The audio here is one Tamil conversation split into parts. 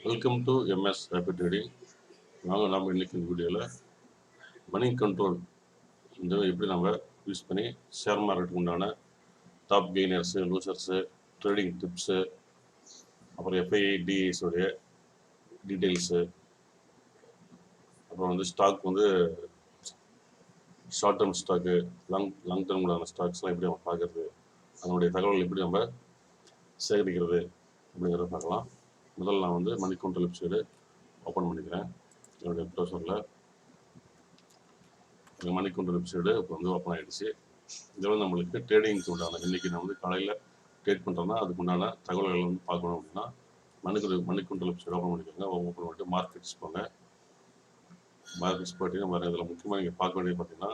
Welcome to MS HappyTrading. நாம் இன்னைக்கு இந்த வீடியோவில் மணி கண்ட்ரோல் இந்த எப்படி நம்ம யூஸ் பண்ணி ஷேர் மார்க்கெட்டுக்கு உண்டான டாப் கெய்னர்ஸு லூசர்ஸு ட்ரேடிங் டிப்ஸு அப்புறம் எஃப்ஐஐ டிஐஸோடைய டீட்டெயில்ஸு அப்புறம் வந்து ஸ்டாக் வந்து short term stock long term உண்டான ஸ்டாக்ஸ்லாம் எப்படி நம்ம பார்க்குறது அதனுடைய தகவல் எப்படி நம்ம சேகரிக்கிறது அப்படிங்கிறத பார்க்கலாம். முதல்ல நான் வந்து மணி கண்ட்ரோல் வெப்சைடு ஓப்பன் பண்ணிக்கிறேன். என்னுடைய ப்ரௌசரில் மணி கண்ட்ரோல் வெப்சைடு இப்போ வந்து ஓப்பன் ஆகிடுச்சு. இதில் வந்து நம்மளுக்கு ட்ரேடிங்க்கு உண்டான இன்றைக்கி நான் வந்து காலையில் ட்ரேட் பண்ணுறேன்னா அதுக்கு உண்டான தகவல்கள் வந்து பார்க்கணும் அப்படின்னா மணி கண்ட்ரோல் வெப்சைட் ஓப்பன் பண்ணிக்கோங்க. ஓப்பன் பண்ணிட்டு மார்க்கெட்ஸ் போங்க. மார்க்கெட்ஸ் போயிட்டீங்கன்னா வேறு இதில் முக்கியமாக நீங்கள் பார்க்க வேண்டியது பார்த்தீங்கன்னா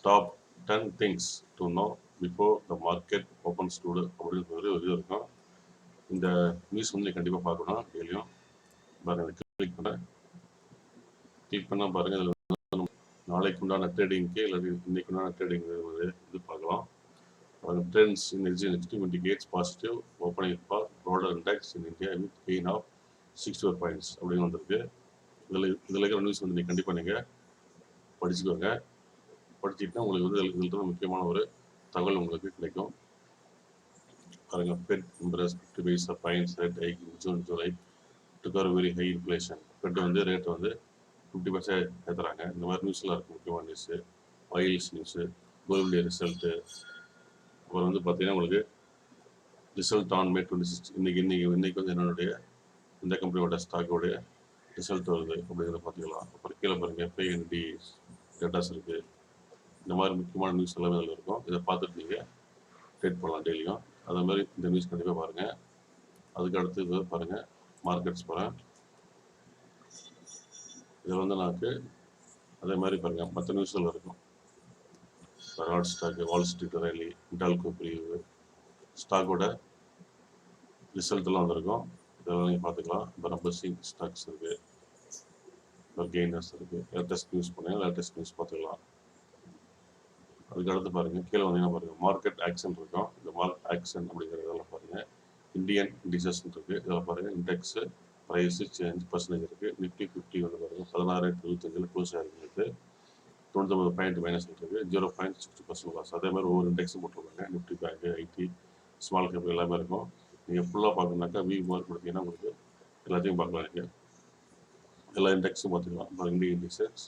top 10 things to know before the market opens today அப்படின்னு ஒரு இது இருக்கும். இந்த நியூஸ் வந்து கண்டிப்பாக பார்க்கணும். டெய்லியும் பாருங்கள், கிளிக் பண்ணுறேன். கிளிக் பண்ணால் பாருங்கள், இதில் நாளைக்கு உண்டான ட்ரேடிங்க்கு இல்லாட்டி இன்னைக்கு உண்டான ட்ரேடிங் இது பார்க்கலாம். Trends in extreme indicates positive opening for broader index in India with gain of 64 points அப்படின்னு வந்திருக்கு. இதில் இருக்கிற நியூஸ் வந்து நீங்கள் கண்டிப்பாக நீங்கள் படிச்சுக்கோங்க. படிச்சுக்கிட்டா உங்களுக்கு வந்து இதில் இருந்து முக்கியமான ஒரு தகவல் உங்களுக்கு கிடைக்கும். பாருங்க, fed Impress 50 paisa points rate hike June July to cover very high inflation. Fed வந்து ரேட் வந்து 50% ஏற்றுறாங்க. இந்த மாதிரி நியூஸ்லாம் இருக்குது. முக்கியமான நியூஸு ஆயில்ஸ் நியூஸு, கோல்டுடைய ரிசல்ட்டு, அப்புறம் வந்து பார்த்தீங்கன்னா உங்களுக்கு ரிசல்ட் ஆன் May 26 இன்னைக்கு வந்து என்னுடைய இந்த கம்பெனியோட ஸ்டாக்கோடைய ரிசல்ட் வருது அப்படிங்கிறத பார்த்துக்கலாம். அப்புறம் கீழே பாருங்கள் எஃப்ஐஎன்டி டேட்டாஸ் இருக்குது. இந்த மாதிரி முக்கியமான நியூஸ் எல்லாமே அதில் இருக்கும். இதை பார்த்துட்டு நீங்கள் ட்ரேட் பண்ணலாம் டெய்லியும். அதே மாதிரி இந்த நியூஸ் கண்டிப்பாக பாருங்கள். அதுக்கு அடுத்து பாருங்கள் மார்க்கெட்ஸ் போகிறேன். இதில் வந்து எனக்கு அதே மாதிரி பாருங்கள் மற்ற நியூஸ்கள் இருக்கும். ராட் stock, Wall Street rally, Hindalco பிரிவு, ஸ்டாக்கோட ரிசல்ட்லாம் வந்திருக்கும். இதெல்லாம் நீங்கள் பார்த்துக்கலாம். இப்போ பஸ்ஸிங் ஸ்டாக்ஸ் இருக்குது, இப்போ கெய்னர்ஸ் இருக்குது. லேட்டஸ்ட் நியூஸ் பண்ணுங்கள், லேட்டஸ்ட் நியூஸ் பார்த்துக்கலாம். அதுக்கு அடுத்து பாருங்கள் கீழே வந்தீங்கன்னா பாருங்கள் மார்க்கெட் ஆக்ஷன் இருக்கும். இந்த மார்க்கெட் ஆக்ஷன் அப்படிங்கிறதெல்லாம் பாருங்கள் இந்தியன் இண்டிசஸ் இருக்குது. இதில் பாருங்கள் இண்டெக்ஸு ப்ரைஸு சேஞ்ச் பர்சன்டேஜ் இருக்குது. நிஃப்டி 50 வந்து பாருங்கள் 16,75 க்ளோஸ் ஆகிருக்கு. 99 பாயிண்ட் மைனஸ் இருக்குது. 0.60% லாஸ். அதே மாதிரி ஒவ்வொரு இண்டெக்ஸும் போட்டுருக்காங்க. நிஃப்டி பேங்க்கு, ஐடி, ஸ்மால் கேப் எல்லாமே இருக்கும். நீங்கள் ஃபுல்லாக பார்க்கணுனாக்கா வி மார்க் கொடுத்தீங்கன்னா உங்களுக்கு எல்லாத்தையும் பார்க்கலாம். நீங்கள் எல்லா இண்டெக்ஸும் பார்த்துக்கலாம். இப்போ இந்தியன் இண்டெக்ஸஸ்,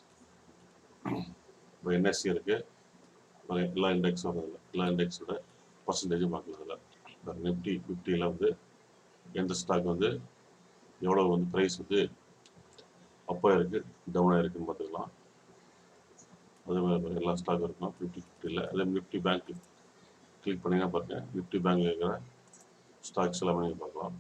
இப்போ என்எஸ்சி இருக்குது. எல்லா இண்டெக்ஸும் வரதில்லை. எல்லா இண்டெக்ஸோட பர்சன்டேஜும் பார்க்கலாம். அதில் நிஃப்டி 50ல் வந்து எந்த ஸ்டாக் வந்து எவ்வளோ வந்து ப்ரைஸ் வந்து அப்பாக இருக்குது டவுனாக இருக்குதுன்னு பார்த்துக்கலாம். அதே மாதிரி எல்லா ஸ்டாக்கும் இருக்கும் 50-50ல். அதே மாதிரி நிஃப்டி பேங்க் கிளிக் பண்ணிங்கன்னா பாருங்கள் நிஃப்டி பேங்க் இருக்கிற ஸ்டாக்ஸ் எல்லாமே நீங்கள் பார்க்கலாம்.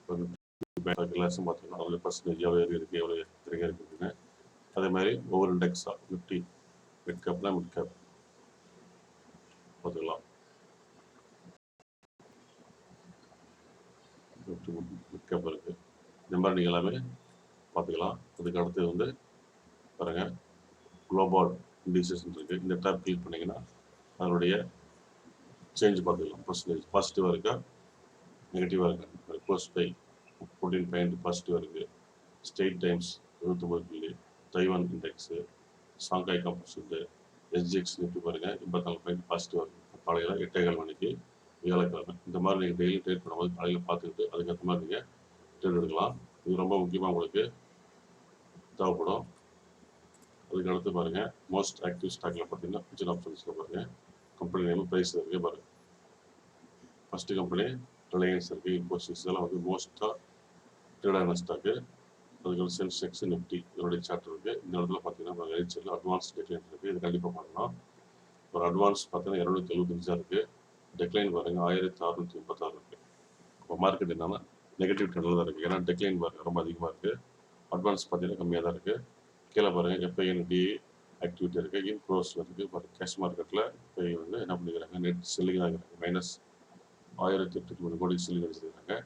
இப்போ நிஃப்டி பேங்க் எல்லாத்தையும் பார்த்துக்கலாம். அதில் பர்சன்டேஜ் எவ்வளோ இருக்குது, எவ்வளோ இறங்க இருக்குதுன்னு. அதே மாதிரி ஒவ்வொரு இண்டெக்ஸாக நிஃப்டி மிட் கேப்னா மிட் கேப் பார்த்துக்கலாம். நிஃப்டி மிட் கேப் இருக்குது. இந்த மாதிரி நீங்கள் எல்லாமே பார்த்துக்கலாம். அதுக்கு அடுத்து வந்து பாருங்கள் குளோபல் இண்டிசஸ் இருக்குது. இந்த டேப் கிளிக் பண்ணிங்கன்னா அதனுடைய சேஞ்ச் பார்த்துக்கலாம். பர்சன்டேஜ் பாசிட்டிவாக இருக்கா நெகட்டிவாக இருக்கா. க்ளோஸ் பை 14 பாயிண்ட் பாசிட்டிவாக இருக்குது. ஸ்டேட் டைம்ஸ் 29 புள்ளி, Taiwan index, Shanghai compound, SGX Nifty பாருங்கள் 84 பாயிண்ட் பாசிட்டிவாக இருக்குது. காலையில் 8:15 மணிக்கு வியாழக்கிழமை. இந்த மாதிரி நீங்கள் டெய்லி ட்ரேட் பண்ணும்போது காலையில் பார்த்துக்கிட்டு அதுக்கேற்ற மாதிரி நீங்கள் ட்ரேட் எடுக்கலாம். இது ரொம்ப முக்கியமாக உங்களுக்கு தேவைப்படும். அதுக்கு அடுத்து பாருங்கள் மோஸ்ட் ஆக்டிவ் ஸ்டாக்கில் பார்த்தீங்கன்னா ஃபியூச்சர் ஆப்ஷன்ஸில் பாருங்கள் கம்பெனி நேம் ப்ரைஸ் இருக்குது பாருங்கள். ஃபஸ்ட்டு கம்பெனி ரிலையன்ஸ் இருக்குது, இன்ஃபோசிஸ் இதெல்லாம் வந்து மோஸ்ட்டாக ட்ரேடான ஸ்டாக்கு. அதுக்கு சென்செக்ஸ் நிஃப்டி இதனுடைய சார்ட் இருக்குது. இந்த இடத்துல பார்த்தீங்கன்னா ரைட் அட்வான்ஸ் டெக்லைன் இருக்குது. இது கண்டிப்பாக பார்க்கலாம். ஒரு அட்வான்ஸ் பார்த்தீங்கன்னா 275 இருக்குது. டெக்லைன் பாருங்கள் 1686 இருக்குது. இப்போ மார்க்கெட் என்னன்னா நெகட்டிவ் ட்ரெண்டில் தான் இருக்குது. ஏன்னா டெக்லைன் பாருங்கள் ரொம்ப அதிகமாக இருக்குது. அட்வான்ஸ் பார்த்தீங்கன்னா கம்மியாக தான் இருக்குது. கீழே பாருங்கள் எஃப்ஐஎன்டி ஆக்டிவிட்டி இருக்குது. இன்க்ரோஸில் இருக்குது பாருங்கள். கேஷ் மார்க்கெட்டில் இப்போ வந்து என்ன பண்ணிக்கிறாங்க நெட் செல்லிங் தான் இருக்கிறாங்க. மைனஸ் 1803 கோடி செல்லிங் அடிச்சிருக்காங்க.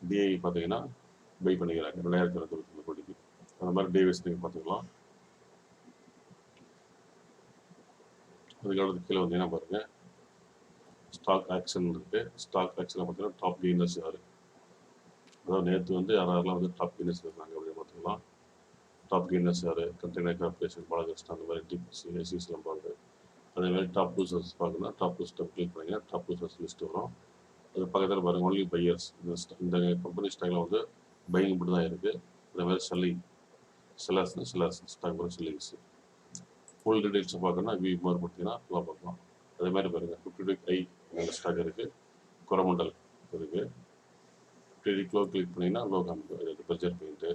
டிஐ பார்த்தீங்கன்னா பை பண்ணிக்கிறாங்க 2293 கோடிக்கு. அந்த மாதிரி டேவிஸ் நீங்கள் பார்த்துக்கலாம். அதுக்கடுத்து கீழே வந்தீங்கன்னா பாருங்கள் ஸ்டாக் ஆக்ஷன் இருக்குது. ஸ்டாக் ஆக்ஷனில் பார்த்தீங்கன்னா டாப் கெய்னர்ஸ் யார் அதாவது நேற்று வந்து யாரெல்லாம் வந்து டாப் கெய்னர்ஸ் இருக்காங்க அப்படின்னு பார்த்துக்கலாம். டாப் கெய்னர்ஸ் யார்? கண்டெய்னர் கார்பரேஷன், பாலகிருஷ்ணா, அந்த மாதிரி டிபிசி, ஐசிசி லம்பார்டு. அதே மாதிரி டாப் லூசர்ஸ் பார்க்கணும்னா டாப் லூஸ்ட்டை கிளிக் பண்ணிங்கன்னா டாப் லூசர்ஸ் லிஸ்ட் வரும். அது பக்கத்தில் பாருங்கள் ஒன்லி பையர்ஸ். இந்த கம்பெனி ஸ்டாக்ல வந்து பையிங் மட்டும் தான் இருக்குது. அதே மாதிரி செல்லர்ஸ் ஸ்டாக் கூட செல்லிங்ஸ். ஃபுல் டீடைல்ஸை பார்க்கணும்னா வியூ மாதிரி கொடுத்தீங்கன்னா ஃபுல்லாக பார்க்கலாம். அதே மாதிரி பாருங்கள் 52 ஐ ஸ்டாக் இருக்குது, கொரமண்டல் இருக்குது. 50 கிலோ கிளிக் பண்ணிங்கன்னா லோ காமிக்கும். Budget paint,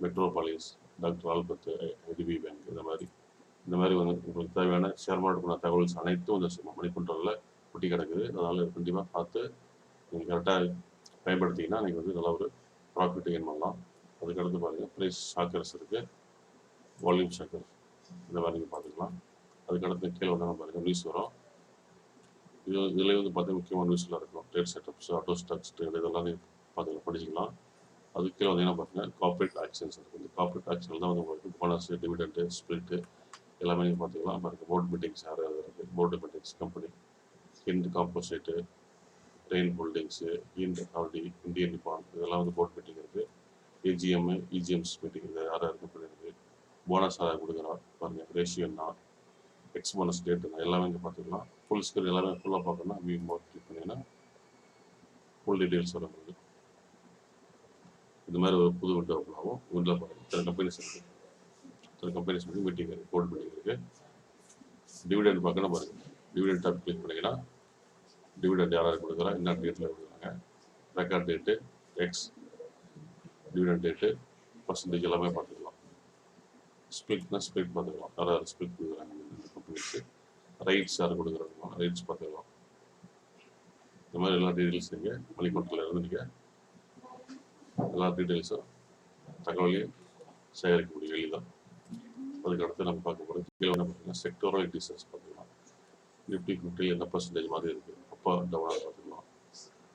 metropolis, doctor Albert, ITP bank, இந்த மாதிரி வந்து உங்களுக்கு தேவையான ஷேர் மார்க்கெட்டுக்கான தகவல்ஸ் அனைத்தும் இந்த மணி கண்ட்ரோலில் குட்டி கிடக்குது. அதனால் கண்டிப்பாக பார்த்து நீங்கள் கரெக்டாக பயன்படுத்திங்கன்னா நீங்கள் வந்து நல்ல ஒரு ப்ராஃபிட் கெயின் பண்ணலாம். அதுக்கடுத்து பாருங்கள் ப்ரைஸ் ஷாக்கர்ஸ் இருக்குது, வால்யூம் ஷாக்கர், இந்த மாதிரி நீங்கள் பார்த்துக்கலாம். அதுக்கடுத்து கீழே வந்து பாருங்கள் நியூஸ் வரும். இதுலேயே வந்து பார்த்தீங்கன்னா முக்கியமான நியூஸ்லாம் இருக்கும். Trade setups, auto stocks trade, இதெல்லாம் நீங்கள் படிச்சிக்கலாம். அதுக்கு கீழே வந்தீங்கன்னா பார்த்தீங்கன்னா கார்பரேட் ஆக்ஷன்ஸ் இருக்குது. இந்த கார்பரேட் ஆக்ஷனில் தான் வந்து உங்களுக்கு போனஸ், டிவிடெண்ட், ஸ்பிளிட்டு எல்லாமே நீங்கள் பார்த்துக்கலாம். பாருங்கள் போர்டு மீட்டிங்ஸ் யார் இருக்குது, board meetings company Hind composite, rain holdings, already Indian Nippon, இதெல்லாம் வந்து போர்டு மீட்டிங் இருக்குது. ஏஜிஎம், இஜிஎம்ஸ் மீட்டிங் இது யார் கம்பெனி இருக்குது. போனஸ் யாராவது கொடுக்குறா பாருங்கள், ரேஷியோன்னா, எக்ஸ் போனஸ் டேட்டுனா எல்லாமே இங்கே பார்த்துக்கலாம். ஃபுல் ஸ்கிரீன் எல்லாமே ஃபுல்லாக பார்க்கணும்னா வியூ மோட் கிளிக் பண்ணிங்கன்னா ஃபுல் டீட்டெயில்ஸ் வரும். இது மாதிரி ஒரு புது விண்டோ ஓப்பன் ஆகும். விண்டோ பாருங்கள் இத்தனை கம்பெனிஸ் இருக்குது, இத்தனை கம்பெனிஸ் வந்து மீட்டிங் இருக்குது, போர்டு மீட்டிங் இருக்குது. டிவிடெண்ட் பார்க்கணும் பாருங்கள், டிவிடெண்ட் டாப் கிளிக் பண்ணிங்கன்னா டிவிடெண்ட் யாராவது கொடுக்குறா, என்ன டேட்டில் கொடுக்குறாங்க, record date, X dividend date, percentage எல்லாமே பார்த்துக்கலாம். ஸ்பிளிட்னா ஸ்பிளிட் பார்த்துக்கலாம், யாராவது ஸ்பிளிட் கொடுக்குறாங்க இந்த கம்பெனிஸு. ரைட்ஸ் யார் கொடுக்குறாங்க, ரைட்ஸ் பார்த்துக்கலாம். இந்த மாதிரி எல்லா டீட்டெயில்ஸ் நீங்கள் மணி கண்ட்ரோலில் இருந்து நீங்கள் எல்லா டீட்டெயில்ஸும் தகவலையும் சேகரிக்க முடியும் எளிதாக. அதுக்கு அடுத்து நம்ம பார்க்க போகிறது கீழே என்ன பார்த்தீங்கன்னா செக்டோரல் இண்டிசஸ் பார்த்துக்கலாம். நிஃப்டி 50 என்ன பர்சன்டேஜ் மாதிரி இருக்குது, அப்போ டவுனாக பார்த்துக்கலாம்.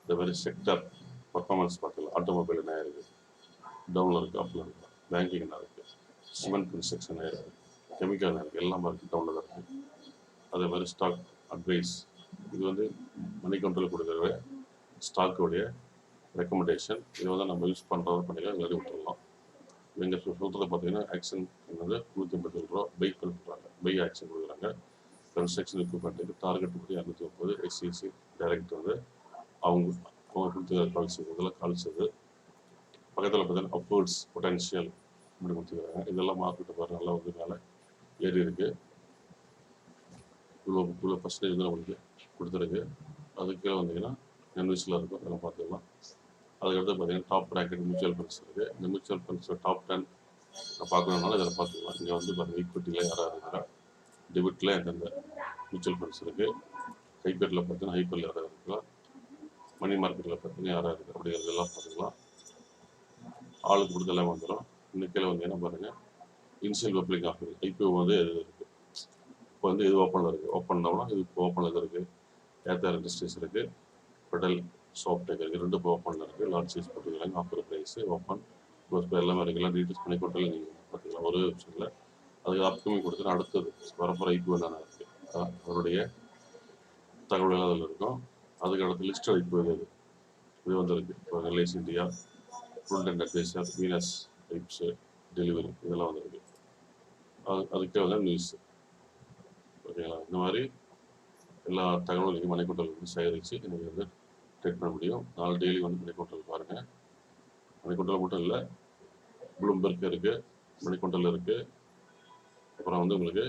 இந்த மாதிரி செக்டர் பர்ஃபார்மன்ஸ் பார்த்துக்கலாம். ஆட்டோமொபைல் என்ன இருக்குது, டவுனில் இருக்குது, அப்பில் இருக்குது. பேங்கிங் என்ன இருக்குது, சிமெண்ட் கன்ஸ்ட்ரக்ஷன் என்ன இருக்குது, கெமிக்கல் என்ன இருக்குது, எல்லாமே இருக்குது, டவுனில் தான் இருக்குது. அதே மாதிரி ஸ்டாக் அட்வைஸ், இது வந்து மணி கண்ட்ரோல் கொடுக்குற ஸ்டாக்கோடைய ரெக்கமெண்டேஷன். இது வந்து நம்ம யூஸ் பண்ணுறத பண்ணிக்கலாம், எல்லாத்தையும் விட்டுடலாம். இவங்க சொல்கிறத பார்த்தீங்கன்னா ஆக்ஷன் வந்து 157 ரூபா பை பண்ணுறாங்க, பை ஆக்ஷன் கொடுக்குறாங்க. கன்ஸ்ட்ரக்ஷன் எக்யூப்மெண்ட்டுக்கு டார்கெட் வந்து 230. எஸ்சிசி டைரக்ட் வந்து அவங்க கொடுத்துக்கிற கால்ஸ், இதெல்லாம் கால்ஸ் இது. பக்கத்தில் பார்த்தீங்கன்னா அப்வர்ட்ஸ் பொட்டன்ஷியல் இப்படி கொடுத்துக்கிறாங்க. இதெல்லாம் மார்க்கெட்டு பாருங்கள் நல்லா வந்து மேலே ஏறி இருக்குது. இவ்வளோ பர்சன்டேஜ் வந்து நம்மளுக்கு கொடுத்துருக்கு. அதுக்கு கீழே வந்தீங்கன்னா நியூஸில் இருக்கும், அதெல்லாம் பார்த்துக்கலாம். அதுக்கடுத்து பார்த்தீங்கன்னா டாப் ப்ராக்கெட் மியூச்சுவல் ஃபண்ட்ஸ் இருக்குது. இந்த மியூச்சுவல் ஃபண்ட்ஸில் டாப் 10 பார்க்கணுன்னாலும் இதில் பார்த்துக்கலாம். இங்கே வந்து பாருங்கள் ஈக்விட்டியில் யாராக இருக்கிறா, டெபிட்டில் எந்தெந்த மியூச்சுவல் ஃபண்ட்ஸ் இருக்குது, ஹைப்பரில் பார்த்தீங்கன்னா ஹைப்பரில் யாராக இருக்கலாம், மணி மார்க்கெட்டில் பார்த்தீங்கன்னா யாராக இருக்குது அப்படிங்கிறதெல்லாம் பார்த்துக்கலாம். ஆளுக்கு கொடுத்து எல்லாம் வந்துடும். இன்னும் கீழே வந்தீங்கன்னா பாருங்கள் இனிஷியல் பப்ளிக் ஆஃபர் ஐபிஓ வந்து எது இருக்குது. இப்போ வந்து இது ஓப்பனில் இருக்குது, ஓப்பன்னா இது இப்போ ஓப்பனில் இருக்குது. ஏத்தார் இண்டஸ்ட்ரீஸ் இருக்குது, பெடல் சாஃப்ட்வேர் இருக்குது, 2 இப்போ ஓப்பனில் இருக்குது. லார்ஜ் சைஸ் போட்டுக்கிறாங்க, ஆஃபர் ப்ரைஸு ஓப்பன் க்ளோஸ் எல்லாமே இருக்குது. எல்லாம் டீட்டெயில்ஸ் பண்ணி கொண்டு நீங்கள் பார்த்துக்கலாம் ஒரு வெப்சைட்டில். அதுக்கு அப்கமிங் கொடுத்துட்டு அடுத்தது வரப்போகிற ஐபிஓ என்னென்ன இருக்குது அவருடைய தகவல்கள் அதில் இருக்கும். அதுக்கு அடுத்து லிஸ்ட் ஐபிஓ இது வந்துருக்கு. இப்போ Reliance India, full and adviser, Venus types, delivery இதெல்லாம் வந்துருக்கு. அதுக்கே வந்து நியூஸ் ஓகேங்களா. இந்த மாதிரி எல்லா தகவல்களையும் மணி கண்ட்ரோல் வந்து சேகரித்து நீங்கள் வந்து ட்ரேட் பண்ண முடியும். நாலு டெய்லி வந்து மணி கண்ட்ரோல் பாருங்கள். மணி கண்ட்ரோல் மட்டும் இல்லை, ப்ளூம்பர்க் இருக்குது, மணி கண்ட்ரோல் இருக்குது, அப்புறம் வந்து உங்களுக்கு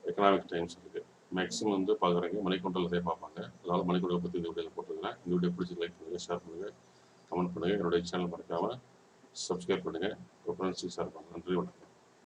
எக்கனாமிக் டைம்ஸ் இருக்குது. மேக்ஸிமம் வந்து பார்க்குறீங்க மணி கண்ட்ரோல் நிறைய பார்ப்பாங்க. அதனால் மணி கண்ட்ரோல் பற்றி இந்த வீடியோவில் போட்டுருக்கிறேன். இந்த வீடியோ பிடிச்சி லைக் பண்ணுங்கள், ஷேர் பண்ணுங்கள், கமெண்ட் பண்ணுங்கள். என்னுடைய சேனல் மறக்காமல் சப்ஸ்கிரைப் பண்ணுங்கள். உங்கள் ஃப்ரெண்ட்ஸுக்கு ஷேர் பண்ணுங்கள். நன்றி, வணக்கம்.